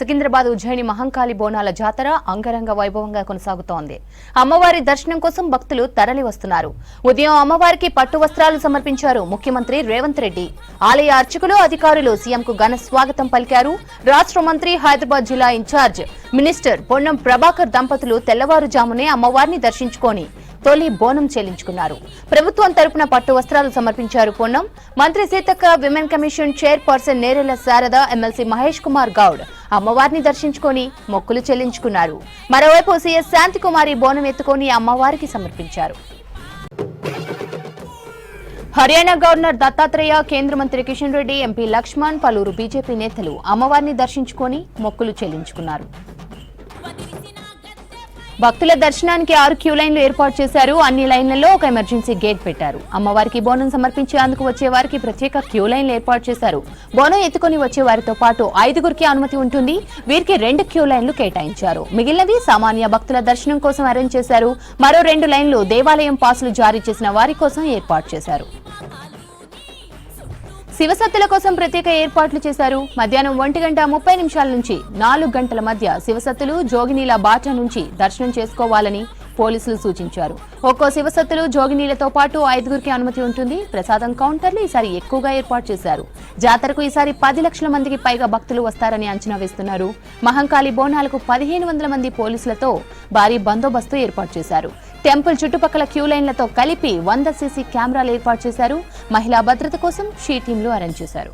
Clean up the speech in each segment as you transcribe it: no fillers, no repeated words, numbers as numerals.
సికింద్రాబాద్ ఉజ్జయిని మహంకాళి బోనాల జాతర అంగరంగ వైభవంగా కొనసాగుతోంది. అమ్మవారి దర్శనం కోసం భక్తులు తరలి వస్తున్నారు. ఉదయం అమ్మవారికి పట్టు వస్త్రాలు సమర్పించారు ముఖ్యమంత్రి రేవంత్ రెడ్డి. ఆలయ అర్చకులు, అధికారులు సీఎంకు ఘన స్వాగతం పలికారు. రాష్ట్ర మంత్రి, హైదరాబాద్ జిల్లా ఇన్ఛార్జ్ మినిస్టర్ పొన్నం ప్రభాకర్ దంపతులు తెల్లవారుజామునే అమ్మవారిని దర్శించుకొని తొలి బోనం చెల్లించుకున్నారు. ప్రభుత్వం తరపున పట్టు వస్త్రాలు సమర్పించారు పొన్నం. మంత్రి Seethakka, women commission chairperson Nerella Sharada, MLC Mahesh Kumar Goud అమ్మవారిని దర్శించుకొని మొక్కులు చెల్లించుకున్నారు. మరోవైపు సీఎస్ శాంతికుమారి బోనం ఎత్తుకొని అమ్మవారికి సమర్పించారు. హర్యానా గవర్నర్ దత్తాత్రేయ, కేంద్ర మంత్రి కిషన్ రెడ్డి, ఎంపీ లక్ష్మణ్, పలువురు బీజేపీ నేతలు అమ్మవారిని దర్శించుకొని మొక్కులు చెల్లించుకున్నారు. భక్తుల దర్శనానికి 6 క్యూ లైన్లు ఏర్పాటు చేశారు. అన్ని లైన్లలో ఒక ఎమర్జెన్సీ గేట్ పెట్టారు. అమ్మవారికి బోనం సమర్పించేందుకు వచ్చే వారికి ప్రత్యేక క్యూ లైన్లు ఏర్పాటు చేశారు. బోనం ఎత్తుకొని వచ్చే వారితో పాటు 5గురికి అనుమతి ఉంటుంది. వీరికి 2 క్యూ లైన్లు కేటాయించారు. మిగిలినవి సామాన్య భక్తుల దర్శనం కోసం అరేంజ్ చేశారు. మరో 2 లైన్లు దేవాలయం పాసులు జారీ చేసిన వారి కోసం ఏర్పాటు చేశారు. శివసత్తుల కోసం ప్రత్యేక ఏర్పాట్లు చేశారు. మధ్యాహ్నం 1:30 నుంచి 4 గంటల మధ్య శివసత్తులు జోగినీల బాట నుంచి దర్శనం చేసుకోవాలని పోలీసులు సూచించారు. ఒక్కో శివసత్తులు జోగినీలతో పాటు 5గురికి అనుమతి ఉంటుంది. ప్రసాదం కౌంటర్లు ఈసారి ఎక్కువగా ఏర్పాటు చేశారు. జాతరకు ఈసారి 10 లక్షల మందికి పైగా భక్తులు వస్తారని అంచనా వేస్తున్నారు. మహంకాళి బోనాలకు 1500 మంది పోలీసులతో భారీ బందోబస్తు ఏర్పాటు చేశారు. టెంపుల్ చుట్టుపక్కల క్యూ లైన్లతో కలిపి 100 సీసీ కెమెరాలు ఏర్పాటు చేశారు. మహిళా భద్రత కోసం షీ టీంలు అరేంజ్ చేశారు.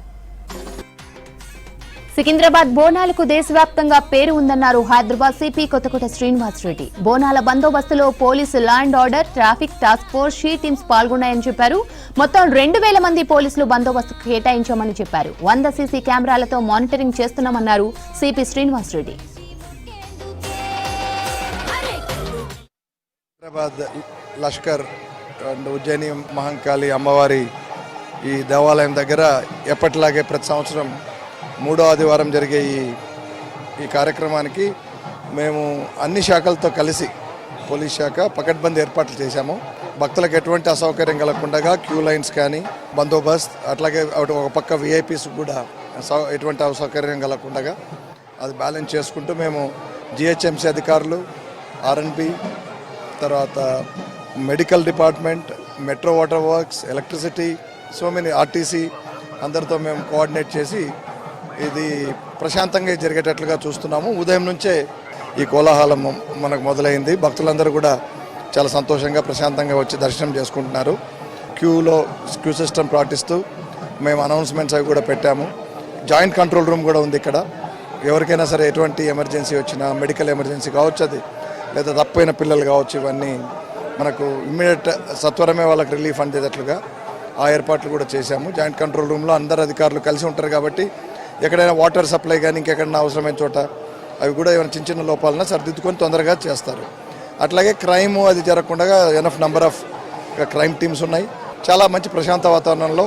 సికింద్రాబాద్ బోనాలకు దేశవ్యాప్తంగా పేరు ఉందన్నారు హైదరాబాద్ సిపి కొత్తకోట శ్రీనివాస్ రెడ్డి. బోనాల బందోబస్తులో police, law and order, traffic task force, she teams పాల్గొన్నాయని చెప్పారు. మొత్తం 2000 మంది పోలీసులు బందోబస్తు కేటాయించామని చెప్పారు. 100 సీసీ కెమెరాలతో మానిటరింగ్ చేస్తున్నామన్నారు సిపి శ్రీనివాస్ రెడ్డి. హైదరాబాద్ లష్కర్ అండ్ ఉజ్జయిని మహంకాళి అమ్మవారి ఈ దేవాలయం దగ్గర ఎప్పటిలాగే ప్రతి సంవత్సరం 3వ ఆదివారం జరిగే ఈ కార్యక్రమానికి మేము అన్ని శాఖలతో కలిసి పోలీస్ శాఖ పకడ్బందీ ఏర్పాట్లు చేశాము. భక్తులకు ఎటువంటి అసౌకర్యం కలగకుండా క్యూ లైన్స్ కానీ బందోబస్త్, అట్లాగే ఒక పక్క విఐపీస్ కూడా ఎటువంటి అసౌకర్యం కలగకుండా అది బ్యాలెన్స్ చేసుకుంటూ మేము జిహెచ్ఎంసీ అధికారులు, ఆర్ఎన్బి, తర్వాత medical department, metro water works, electricity, so many RTC అందరితో మేము కోఆర్డినేట్ చేసి ఇది ప్రశాంతంగా జరిగేటట్లుగా చూస్తున్నాము. ఉదయం నుంచే ఈ కోలాహలం మనకు మొదలైంది. భక్తులందరూ కూడా చాలా సంతోషంగా ప్రశాంతంగా వచ్చి దర్శనం చేసుకుంటున్నారు. క్యూ సిస్టమ్ పాటిస్తూ మేము అనౌన్స్మెంట్స్ అవి కూడా పెట్టాము. జాయింట్ కంట్రోల్ రూమ్ కూడా ఉంది ఇక్కడ. ఎవరికైనా సరే ఎటువంటి ఎమర్జెన్సీ వచ్చినా, మెడికల్ ఎమర్జెన్సీ కావచ్చు, అది లేదా తప్పైన పిల్లలు కావచ్చు, ఇవన్నీ మనకు ఇమ్మీడియట్ సత్వరమే వాళ్ళకి రిలీఫ్ అందేటట్లుగా ఆ ఏర్పాట్లు కూడా చేశాము. జాయింట్ కంట్రోల్ రూమ్లో అందరు అధికారులు కలిసి ఉంటారు కాబట్టి ఎక్కడైనా వాటర్ సప్లై కానీ ఇంకెక్కడైనా అవసరమైన చోట అవి కూడా ఏమైనా చిన్న చిన్న లోపాలన్నా సరిదిద్దుకొని తొందరగా చేస్తారు. అట్లాగే క్రైమ్ అది జరగకుండా enough number of crime teams ఉన్నాయి. చాలా మంచి ప్రశాంత వాతావరణంలో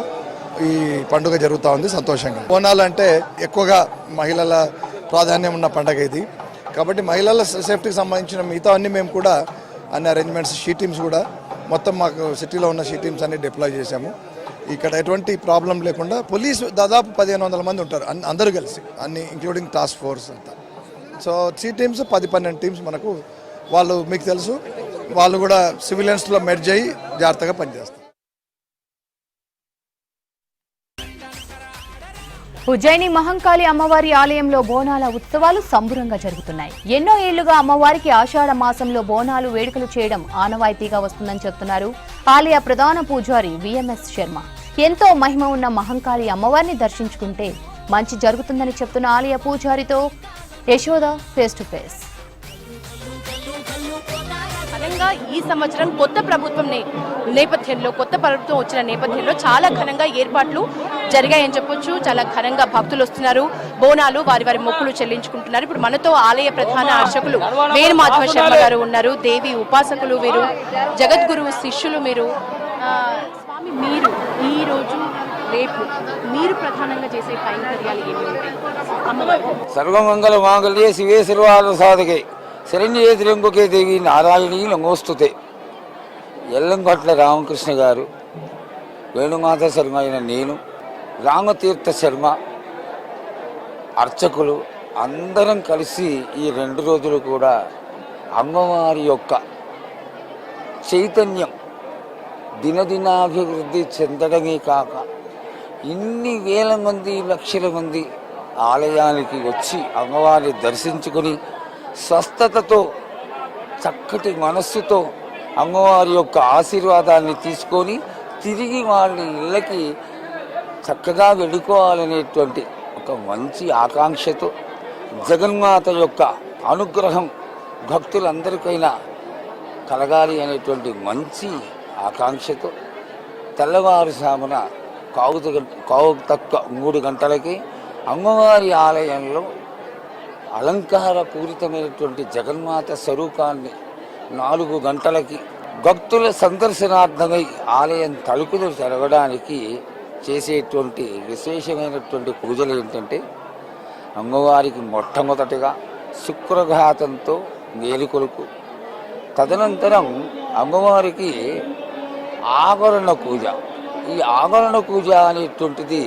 ఈ పండుగ జరుగుతూ ఉంది. సంతోషంగా బోనాలు అంటే ఎక్కువగా మహిళల ప్రాధాన్యం ఉన్న పండుగ ఇది కాబట్టి మహిళల సేఫ్టీకి సంబంధించిన మిగతా అన్ని మేము కూడా అన్ని అరేంజ్మెంట్స్, షీ టీమ్స్ కూడా మొత్తం మాకు సిటీలో ఉన్న షీ టీమ్స్ అన్ని డిప్లాయ్ చేశాము. ఇక్కడ ఎటువంటి ప్రాబ్లం లేకుండా పోలీసు దాదాపు 1500 మంది ఉంటారు అందరూ కలిసి, అన్ని ఇంక్లూడింగ్ టాస్క్ ఫోర్స్ అంతా. సో షీ టీమ్స్ 10-12 టీమ్స్ మనకు, వాళ్ళు మీకు తెలుసు, వాళ్ళు కూడా సివిలియన్స్లో మెర్జ్ అయ్యి జాగ్రత్తగా పనిచేస్తారు. ఉజ్జయిని మహంకాళి అమ్మవారి ఆలయంలో బోనాల ఉత్సవాలు సంబురంగా జరుగుతున్నాయి. ఎన్నో ఏళ్లుగా అమ్మవారికి ఆషాఢ మాసంలో బోనాలు వేడుకలు చేయడం ఆనవాయితీగా వస్తుందని చెప్తున్నారు ఆలయ ప్రధాన పూజారి విఎంఎస్ శర్మ. ఎంతో మహిమ ఉన్న మహంకాళి అమ్మవారిని దర్శించుకుంటే మంచి జరుగుతుందని చెప్తున్న ఆలయ పూజారితో యశోద ఫేస్ టు ఫేస్. ఈ సంవత్సరం కొత్త ప్రభుత్వం నేపథ్యంలో, కొత్త ప్రభుత్వం వచ్చిన నేపథ్యంలో చాలా ఘనంగా ఏర్పాట్లు జరిగాయని చెప్పొచ్చు. చాలా ఘనంగా భక్తులు వస్తున్నారు, బోనాలు వారి మొక్కులు చెల్లించుకుంటున్నారు. ఇప్పుడు మనతో ఆలయ ప్రధాన అర్చకులు వేణుమాధవ శర్మ గారు ఉన్నారు. దేవి ఉపాసకులు వీరు, జగద్గురువు శిష్యులు మీరు. స్వామి, మీరు ఈ రోజు రేపు మీరు ప్రధానంగా చేసే కైంకర్యాలు ఏమి ఉంటాయి? సర్వమంగళ మాంగళ్యే శివే సర్వార్థ సాధకే శరణ్యే త్ర్యంబకే దేవి నారాయణీ నమోస్తుతే. ఎల్లంగొట్ల రామకృష్ణ గారు, వేణుమాధవ శర్మ అయిన నేను, రామతీర్థ శర్మ, అర్చకులు అందరం కలిసి ఈ 2 రోజులు కూడా అమ్మవారి యొక్క చైతన్యం దినదినాభివృద్ధి చెందడమే కాక ఇన్ని వేల మంది లక్షల మంది ఆలయానికి వచ్చి అమ్మవారిని దర్శించుకొని స్వస్థతతో చక్కటి మనస్సుతో అమ్మవారి యొక్క ఆశీర్వాదాన్ని తీసుకొని తిరిగి వాళ్ళ ఇళ్ళకి చక్కగా వెళ్ళుకోవాలనేటువంటి ఒక మంచి ఆకాంక్షతో జగన్మాత యొక్క అనుగ్రహం భక్తులందరికైనా కలగాలి అనేటువంటి మంచి ఆకాంక్షతో తెల్లవారుజామున కావు తక్కువ 3 గంటలకి అమ్మవారి ఆలయంలో అలంకార పూరితమైనటువంటి జగన్మాత స్వరూపాన్ని 4 గంటలకి భక్తుల సందర్శనార్థమై ఆలయం తలుపులు తెరవడానికి చేసేటువంటి విశేషమైనటువంటి పూజలు ఏంటంటే అమ్మవారికి మొట్టమొదటిగా శుక్రఘాతంతో మేలుకొలుపు, తదనంతరం అమ్మవారికి ఆభరణ పూజ. ఈ ఆభరణ పూజ అనేటువంటిది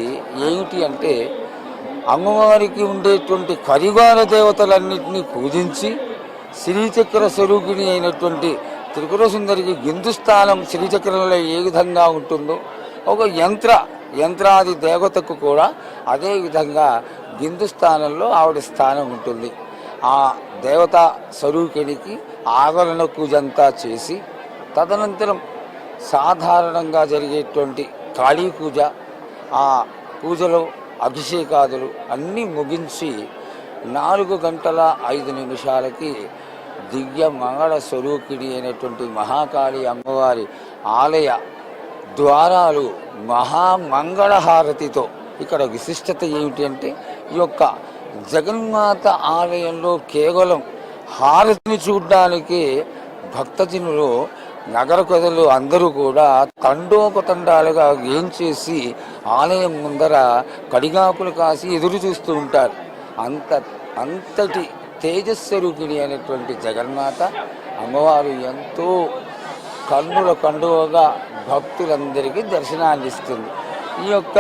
ఏమిటి అంటే అమ్మవారికి ఉండేటువంటి పరివార దేవతలన్నింటినీ పూజించి శ్రీచక్ర స్వరూపిణి అయినటువంటి త్రిపుర సుందరికి గిందుస్థానం శ్రీచక్రంలో ఏ విధంగా ఉంటుందో ఒక యంత్రాది దేవతకు కూడా అదే విధంగా గిందుస్థానంలో ఆవిడ స్థానం ఉంటుంది. ఆ దేవతా స్వరూపిణికి ఆవరణ పూజ అంతా చేసి తదనంతరం సాధారణంగా జరిగేటువంటి కాళీ పూజ, ఆ పూజలో అభిషేకాదులు అన్నీ ముగించి 4 గంటల 5 నిమిషాలకి దివ్య మంగళ స్వరూపిణి అయినటువంటి మహాకాళి అమ్మవారి ఆలయ ద్వారాలు మహామంగళహారతితో. ఇక్కడ విశిష్టత ఏమిటి అంటే ఈ యొక్క జగన్మాత ఆలయంలో కేవలం హారతిని చూడడానికి భక్తజనులు నగర ప్రజలు అందరూ కూడా తండోపతండాలుగా ఏం చేసి ఆలయం ముందర కడిగాకులు కాసి ఎదురు చూస్తూ ఉంటారు. అంతటి తేజస్వరూపిణి అయినటువంటి జగన్మాత అమ్మవారు ఎంతో కన్నుల కండువగా భక్తులందరికీ దర్శనాన్ని ఇస్తుంది. ఈ యొక్క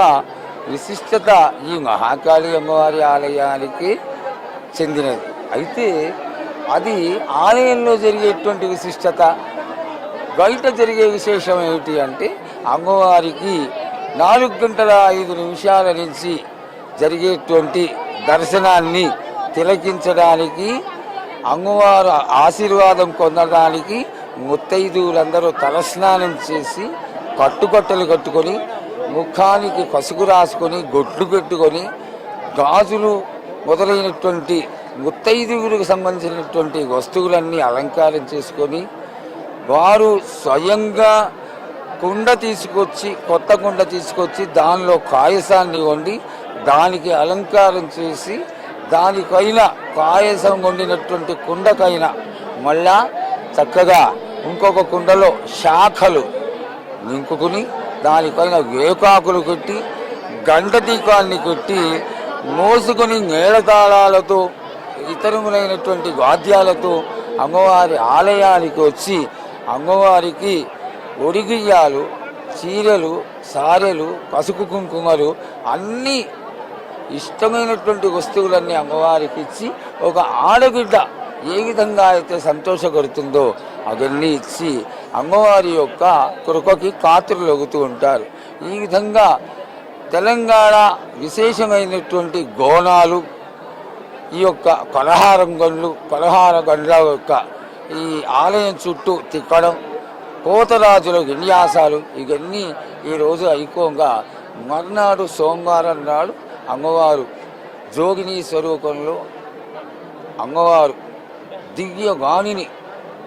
విశిష్టత ఈ మహాకాళి అమ్మవారి ఆలయానికి చెందినది. అయితే అది ఆలయంలో జరిగేటువంటి విశిష్టత. బయట జరిగే విశేషం ఏమిటి అంటే అమ్మవారికి 4 గంటల 5 నిమిషాల నుంచి జరిగేటువంటి దర్శనాన్ని తిలకించడానికి, అమ్మవారు ఆశీర్వాదం పొందడానికి ముత్తైదువులందరూ తలస్నానం చేసి కట్టుకట్టలు కట్టుకొని ముఖానికి పసుపు రాసుకొని గొడ్లు పెట్టుకొని గాజులు మొదలైనటువంటి ముత్తైదువులకు సంబంధించినటువంటి వస్తువులన్నీ అలంకారం చేసుకొని వారు స్వయంగా కొత్త కుండ తీసుకొచ్చి దానిలో పాయసాన్ని వండి దానికి అలంకారం చేసి దానిపైన పాయసం వండినటువంటి కుండకైనా మళ్ళా చక్కగా ఇంకొక కుండలో శాఖలు నింపుకుని దానిపైన వేకాకులు కొట్టి గంట దీపాన్ని కొట్టి మోసుకొని మేళతాళాలతో ఇతరములైనటువంటి వాద్యాలతో అమ్మవారి ఆలయానికి వచ్చి అమ్మవారికి ఒడిగియ్యాలు, చీరలు, సారెలు, పసుపు కుంకుమలు అన్నీ ఇష్టమైనటువంటి వస్తువులన్నీ అమ్మవారికి ఇచ్చి ఒక ఆడబిడ్డ ఏ విధంగా అయితే సంతోషపడుతుందో అవన్నీ ఇచ్చి అమ్మవారి యొక్క కృపకి కాతురులొగుతూ ఉంటారు. ఈ విధంగా తెలంగాణ విశేషమైనటువంటి గోనాలు, ఈ యొక్క పలహార గండ్ల యొక్క ఈ ఆలయం చుట్టూ తిక్కడం, పోతరాజుల విన్యాసాలు ఇవన్నీ ఈరోజు అయిపోగా మర్నాడు సోమవారం నాడు అమ్మవారు జోగిని స్వరూపంలో అమ్మవారు దివ్య వాణిని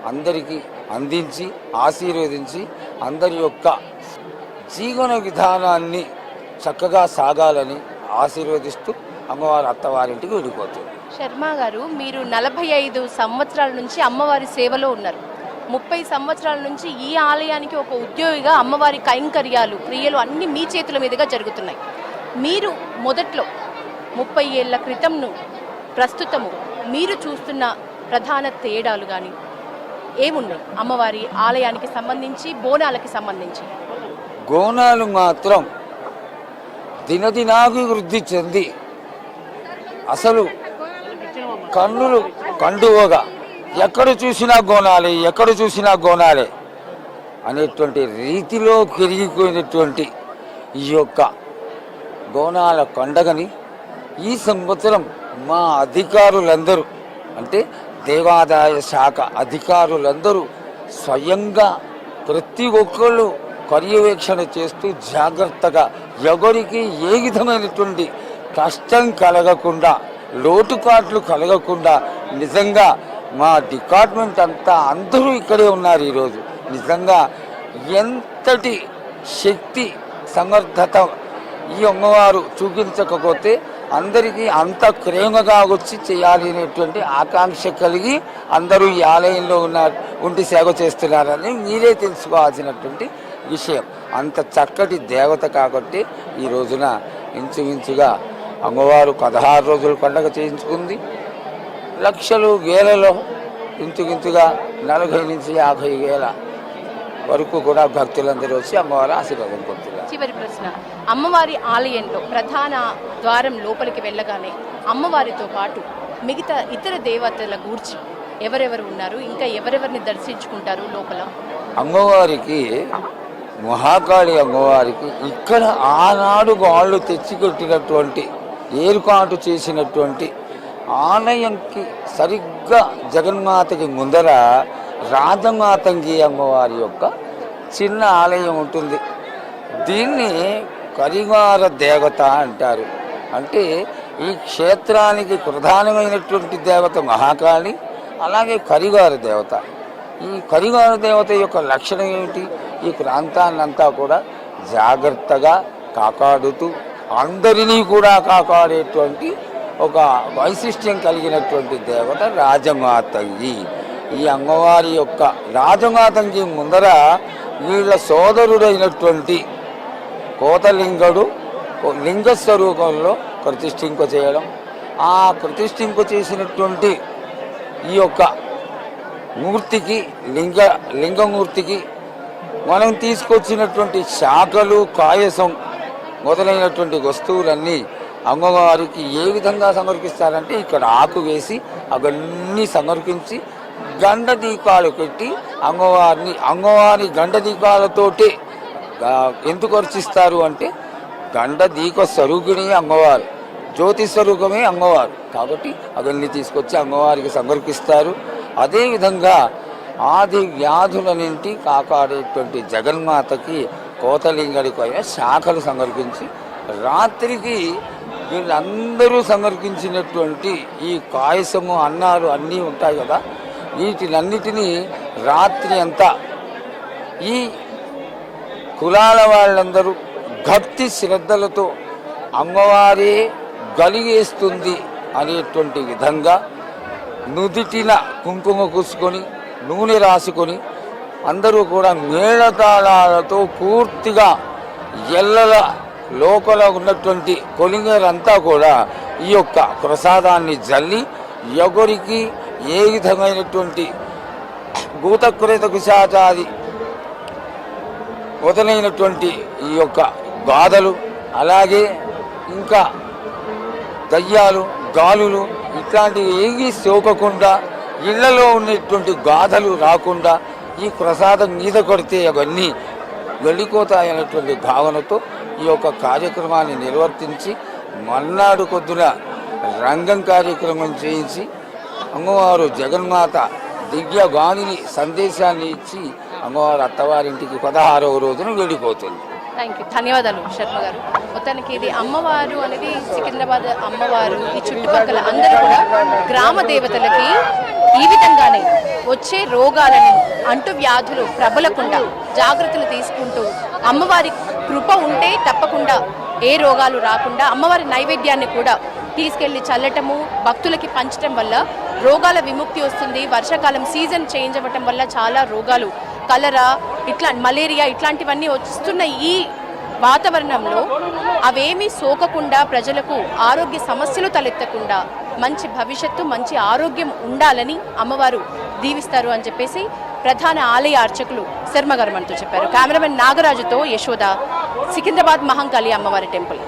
అందరికీ అందించి ఆశీర్వదించి అందరి యొక్క జీవన విధానాన్ని చక్కగా సాగాలని ఆశీర్వదిస్తూ అమ్మవారి అత్తవారింటికి వెళ్ళిపోతుంది. శర్మ గారు, మీరు 45 సంవత్సరాల నుంచి అమ్మవారి సేవలో ఉన్నారు. 30 సంవత్సరాల నుంచి ఈ ఆలయానికి ఒక ఉద్యోగిగా అమ్మవారి కైంకర్యాలు, క్రియలు అన్నీ మీ చేతుల మీదుగా జరుగుతున్నాయి. మీరు మొదట్లో 30 ఏళ్ల క్రితంను ప్రస్తుతము మీరు చూస్తున్న ప్రధాన తేడాలు కానీ ఏమున్నాయి అమ్మవారి ఆలయానికి సంబంధించి, బోనాలకి సంబంధించి? బోనాలు మాత్రం దినదినాభివృద్ధి చెంది అసలు కన్నులు కండువగా ఎక్కడ చూసినా గోనాలే, ఎక్కడ చూసినా గోనాలే అనేటువంటి రీతిలో పెరిగిపోయినటువంటి ఈ యొక్క గోనాల పండగని ఈ సంవత్సరం మా అధికారులందరూ అంటే దేవాదాయ శాఖ అధికారులందరూ స్వయంగా ప్రతి ఒక్కళ్ళు పర్యవేక్షణ చేస్తూ జాగ్రత్తగా ఎవరికి ఏ విధమైనటువంటి కష్టం కలగకుండా, లోటుపాట్లు కలగకుండా నిజంగా మా డిపార్ట్మెంట్ అంతా అందరూ ఇక్కడే ఉన్నారు. ఈరోజు నిజంగా ఎంతటి శక్తి సమర్థత ఈ అమ్మవారు చూపించకపోతే అందరికీ అంత ప్రేమగా వచ్చి చేయాలి అనేటువంటి ఆకాంక్ష కలిగి అందరూ ఈ ఆలయంలో ఉండి సేవ చేస్తున్నారని మీరే తెలుసుకోవాల్సినటువంటి విషయం. అంత చక్కటి దేవత కాబట్టి ఈ రోజున ఇంచుమించుగా అమ్మవారు 16 రోజులు పండగ చేయించుకుంది. లక్షలు వేలలో ఇంచుమించుగా 40 నుంచి 50 వేల వరకు కూడా భక్తులందరూ వచ్చి అమ్మవారి ఆశీర్వాదం పొందుతున్నారు. చివరి ప్రశ్న, అమ్మవారి ఆలయంలో ప్రధాన ద్వారం లోపలికి వెళ్ళగానే అమ్మవారితో పాటు మిగతా ఇతర దేవతల గూర్చి ఎవరెవరు ఉన్నారు, ఇంకా ఎవరెవరిని దర్శించుకుంటారు లోపల? అమ్మవారికి మహాకాళి అమ్మవారికి ఇక్కడ ఆనాడు వాళ్ళు తెచ్చికొట్టినటువంటి ఏర్పాటు చేసినటువంటి ఆలయంకి సరిగ్గా జగన్మాతకి ముందర రాజమాతంగి అమ్మవారి యొక్క చిన్న ఆలయం ఉంటుంది. దీన్ని కరివార దేవత అంటారు. అంటే ఈ క్షేత్రానికి ప్రధానమైనటువంటి దేవత మహాకాళి, అలాగే కరివార దేవత. ఈ కరివార దేవత యొక్క లక్షణం ఏమిటి? ఈ ప్రాంతాన్నంతా కూడా జాగ్రత్తగా కాపాడుతూ అందరినీ కూడా కాపాడేటువంటి ఒక వైశిష్ట్యం కలిగినటువంటి దేవత రాజమాతంగి. ఈ అమ్మవారి యొక్క రాజమాతంగి ముందర వీళ్ళ సోదరుడైనటువంటి కోతలింగడు లింగ స్వరూపంలో ప్రతిష్ఠింప చేయడం, ఆ ప్రతిష్ఠింప చేసినటువంటి ఈ యొక్క మూర్తికి లింగమూర్తికి మనం తీసుకొచ్చినటువంటి శాఖలు, కాయసం మొదలైనటువంటి వస్తువులన్నీ అమ్మవారికి ఏ విధంగా సమర్పిస్తారంటే ఇక్కడ ఆకు వేసి అవన్నీ సమర్పించి గండ దీపాలు పెట్టి అమ్మవారి గండ దీపాలతోటి ఎందుకు అర్చిస్తారు అంటే గండ దీప స్వరూపిణి అమ్మవారు, జ్యోతి స్వరూపమే అమ్మవారు కాబట్టి అవన్నీ తీసుకొచ్చి అమ్మవారికి సమర్పిస్తారు. అదేవిధంగా ఆది వ్యాధుల నుండి కాపాడేటువంటి జగన్మాతకి కోతలింగడి పైన శాఖలు సమర్పించి రాత్రికి వీళ్ళందరూ సమర్పించినటువంటి ఈ కాయసము, అన్నాలు అన్నీ ఉంటాయి కదా, వీటినన్నిటినీ రాత్రి అంతా ఈ కులాల వాళ్ళందరూ భక్తి శ్రద్ధలతో అమ్మవారే గలిగేస్తుంది అనేటువంటి విధంగా నుదిటిన కుంకుమ పూసుకొని నూనె రాసుకొని అందరూ కూడా మేళతాళాలతో పూర్తిగా ఎల్లల లోపల ఉన్నటువంటి కొలింగరంతా కూడా ఈ యొక్క ప్రసాదాన్ని జల్లి ఎవరికి ఏ విధమైనటువంటి భూతక్రేత పిశాచాది మొదలైనటువంటి ఈ యొక్క బాధలు, అలాగే ఇంకా దయ్యాలు, గాలులు ఇట్లాంటివి ఏవి సోకకుండా ఇళ్లలో ఉన్నటువంటి గాథలు రాకుండా ఈ ప్రసాదం మీద కొడితే అవన్నీ వెళ్ళిపోతాయనేటువంటి భావనతో ఈ యొక్క కార్యక్రమాన్ని నిర్వర్తించి మర్నాడు కొద్దున రంగం కార్యక్రమం చేయించి అమ్మవారు జగన్మాత దివ్యవాణిని సందేశాన్ని ఇచ్చి అమ్మవారు అత్తవారింటికి 16వ రోజున వెళ్ళిపోతుంది. థ్యాంక్ యూ, ధన్యవాదాలు శర్మ గారు. మొత్తానికి ఇది అమ్మవారు అనేది సికింద్రాబాద్ అమ్మవారు, ఈ చుట్టుపక్కల అందరూ కూడా గ్రామ దేవతలకి ఈ విధంగానే వచ్చే రోగాలను, అంటు వ్యాధులు ప్రబలకుండా జాగ్రత్తలు తీసుకుంటూ అమ్మవారి కృప ఉంటే తప్పకుండా ఏ రోగాలు రాకుండా అమ్మవారి నైవేద్యాన్ని కూడా తీసుకెళ్లి చల్లటము, భక్తులకి పంచటం వల్ల రోగాల విముక్తి వస్తుంది. వర్షాకాలం సీజన్ చేంజ్ అవ్వటం వల్ల చాలా రోగాలు, కలరా, మలేరియా ఇట్లాంటివన్నీ వస్తున్న ఈ వాతావరణంలో అవేమీ సోకకుండా ప్రజలకు ఆరోగ్య సమస్యలు తలెత్తకుండా మంచి భవిష్యత్తు, మంచి ఆరోగ్యం ఉండాలని అమ్మవారు దీవిస్తారు అని చెప్పేసి ప్రధాన ఆలయ అర్చకులు శర్మ గారు మనతో చెప్పారు. కెమెరామెన్ నాగరాజుతో యశోద, సికింద్రాబాద్ మహంకాళి అమ్మవారి టెంపుల్.